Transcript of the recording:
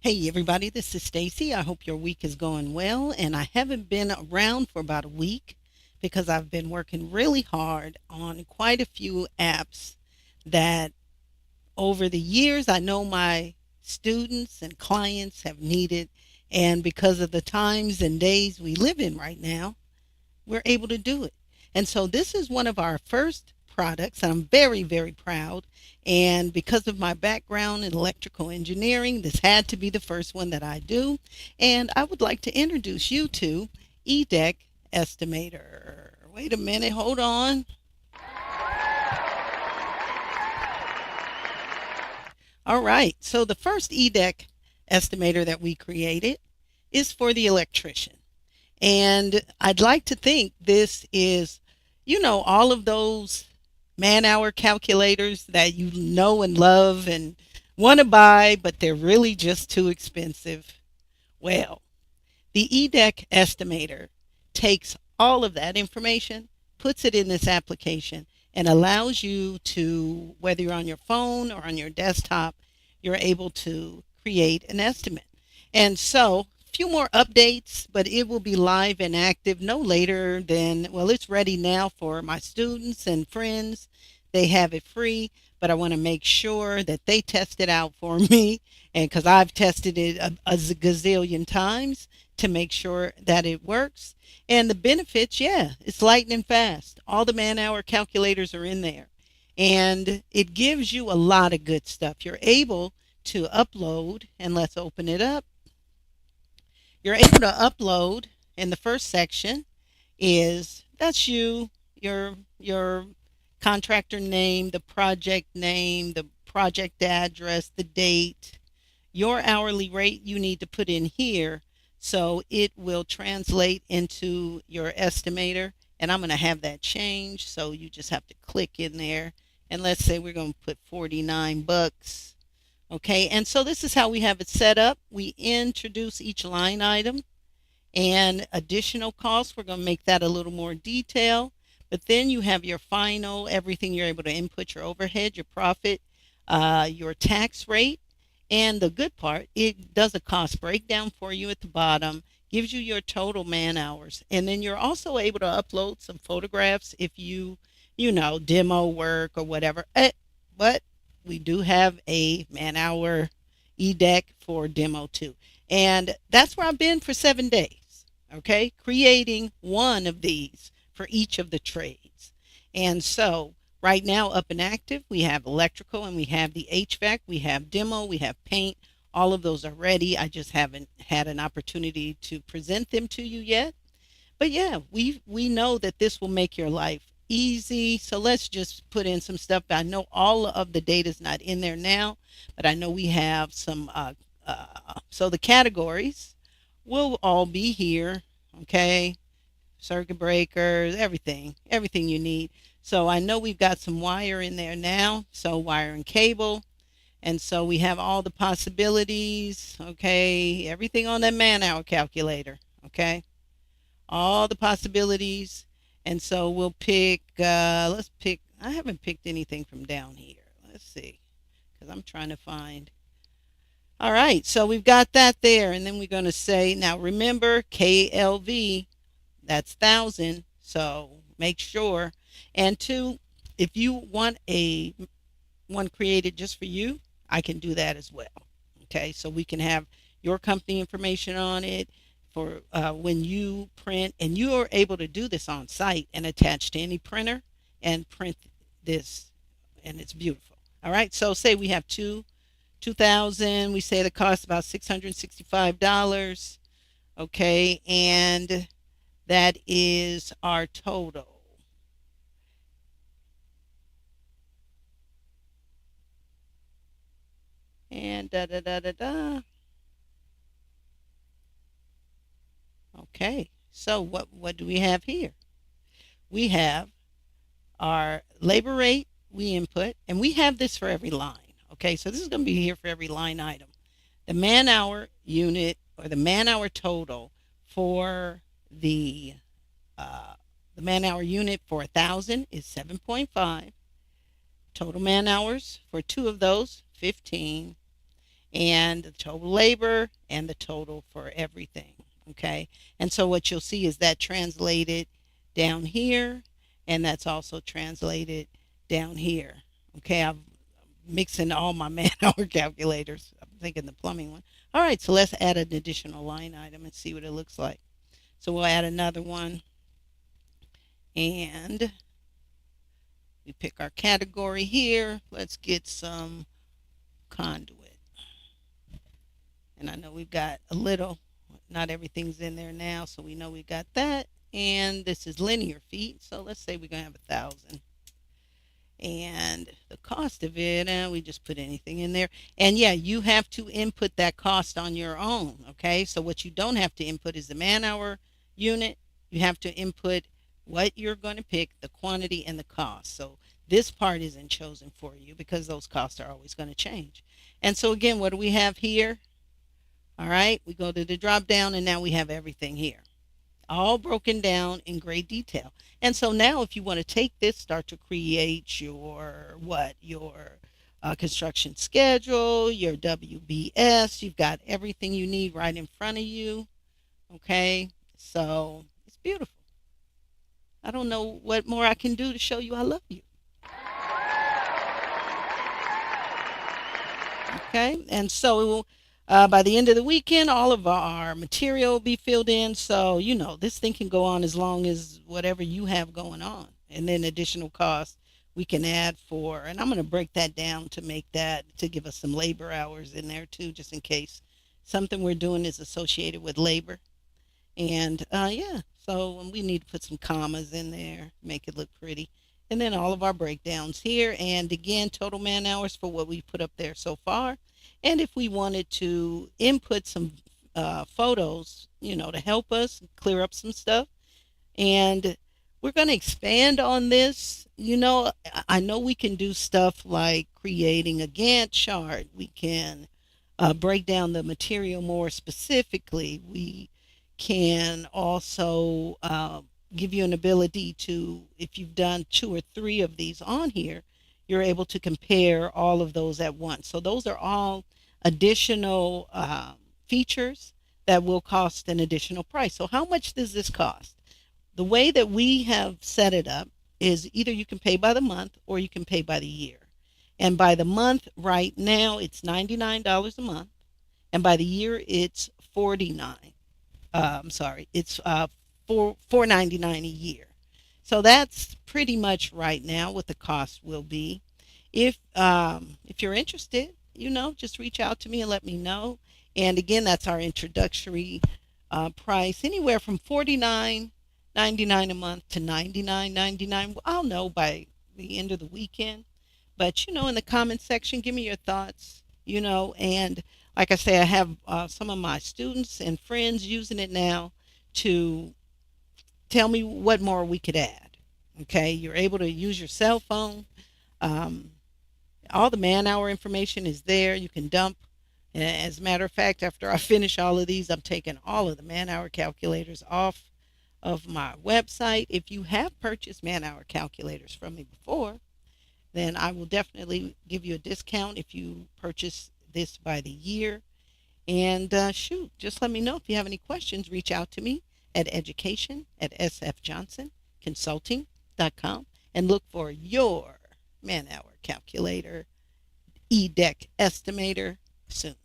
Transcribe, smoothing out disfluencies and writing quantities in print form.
Hey everybody, this is Stacy. I hope your week is going well, and I haven't been around for about a week because I've been working really hard on quite a few apps that over the years I know my students and clients have needed, and because of the times and days we live in right now, we're able to do it. And so this is one of our first products. I'm very, very proud. And because of my background in electrical engineering, this had to be the first one that I do. And I would like to introduce you to EDEC Estimator. Wait a minute, hold on. All right, so the first EDEC estimator that we created is for the electrician. And I'd like to think this is, all of those man hour calculators that you know and love and want to buy, but they're really just too expensive. Well, the EDEC estimator takes all of that information, puts it in this application, and allows you to, whether you're on your phone or on your desktop, you're able to create an estimate. And so, a few more updates, but it will be live and active no later than, well, it's ready now for my students and friends. They have it free, but I want to make sure that they test it out for me, and because I've tested it a gazillion times to make sure that it works. And the benefits, yeah, it's lightning fast. All the man hour calculators are in there. And it gives you a lot of good stuff. You're able to upload, and let's open it up. You're able to upload in the first section is that's your contractor name, the project name, the project address, the date, your hourly rate you need to put in here so it will translate into your estimator. And I'm going to have that change, so you just have to click in there, and let's say we're going to put 49 bucks. Okay, and so this is how we have it set up. We introduce each line item and additional costs. We're going to make that a little more detailed. But then you have your final, everything you're able to input, your overhead, your profit, your tax rate. And the good part, it does a cost breakdown for you at the bottom, gives you your total man hours. And then you're also able to upload some photographs if demo work or whatever. But we do have a man hour EDEC for demo too. And that's where I've been for 7 days, okay, creating one of these for each of the trades. And so right now up and active, we have electrical and we have the HVAC, we have demo, we have paint. All of those are ready. I just haven't had an opportunity to present them to you yet. But yeah, we know that this will make your life easy. So let's just put in some stuff. I know all of the data is not in there now, but I know we have some. So the categories will all be here. Okay, circuit breakers, everything you need. So I know we've got some wire in there now. So wire and cable. And so we have all the possibilities. Okay, everything on that man hour calculator. Okay, all the possibilities. And so we'll pick, let's pick, I haven't picked anything from down here. Let's see, because I'm trying to find. All right, so we've got that there. And then we're going to say, now remember KLV, that's 1,000. So make sure. And two, if you want one created just for you, I can do that as well. Okay, so we can have your company information on it for when you print, and you are able to do this on site and attach to any printer and print this, and it's beautiful. All right, so say we have 2,000. We say the cost about $665. Okay, and that is our total. And da da da da da. Okay, so what do we have here? We have our labor rate we input, and we have this for every line. Okay, so this is going to be here for every line item. The man hour unit, or the man hour total for the man hour unit for 1,000 is 7.5. Total man hours for two of those, 15. and the total labor and the total for everything. Okay. And so what you'll see is that translated down here, and that's also translated down here. Okay. I'm mixing all my man hour calculators. I'm thinking the plumbing one. All right. So let's add an additional line item and see what it looks like. So we'll add another one, and we pick our category here. Let's get some conduit. And I know we've got a little, not everything's in there now, so we know we got that. And this is linear feet, so let's say we're going to have 1,000. And the cost of it, we just put anything in there. And yeah, you have to input that cost on your own, okay? So what you don't have to input is the man hour unit. You have to input what you're going to pick, the quantity and the cost. So this part isn't chosen for you because those costs are always going to change. And so again, what do we have here? All right, we go to the drop down, and now we have everything here, all broken down in great detail. And so now if you want to take this, start to create your construction schedule, your WBS, you've got everything you need right in front of you. Okay, so it's beautiful. I don't know what more I can do to show you I love you. Okay, and so by the end of the weekend, all of our material will be filled in. So, this thing can go on as long as whatever you have going on. And then additional costs we can add for, and I'm going to break that down to make that, to give us some labor hours in there too, just in case something we're doing is associated with labor. And yeah, so we need to put some commas in there, make it look pretty. And then all of our breakdowns here. And again, total man hours for what we put up there so far. And if we wanted to input some photos, to help us clear up some stuff, and we're going to expand on this. I know we can do stuff like creating a Gantt chart. We can break down the material more specifically. We can also give you an ability to, if you've done 2 or 3 of these on here, you're able to compare all of those at once. So those are all additional features that will cost an additional price. So how much does this cost? The way that we have set it up is either you can pay by the month or you can pay by the year. And by the month right now, it's $99 a month. And by the year, it's 49. I'm sorry, it's $4.99 a year. So that's pretty much right now what the cost will be. If you're interested, just reach out to me and let me know. And again, that's our introductory price, anywhere from $49.99 a month to $99.99. I'll know by the end of the weekend. But in the comment section, give me your thoughts. And like I say, I have some of my students and friends using it now to tell me what more we could add. Okay, you're able to use your cell phone. All the man hour information is there. You can dump. As a matter of fact, after I finish all of these, I'm taking all of the man hour calculators off of my website. If you have purchased man hour calculators from me before, then I will definitely give you a discount if you purchase this by the year. And shoot, just let me know if you have any questions. Reach out to me at education@sfjohnsonconsulting.com and look for your man hour calculator EDEC estimator soon.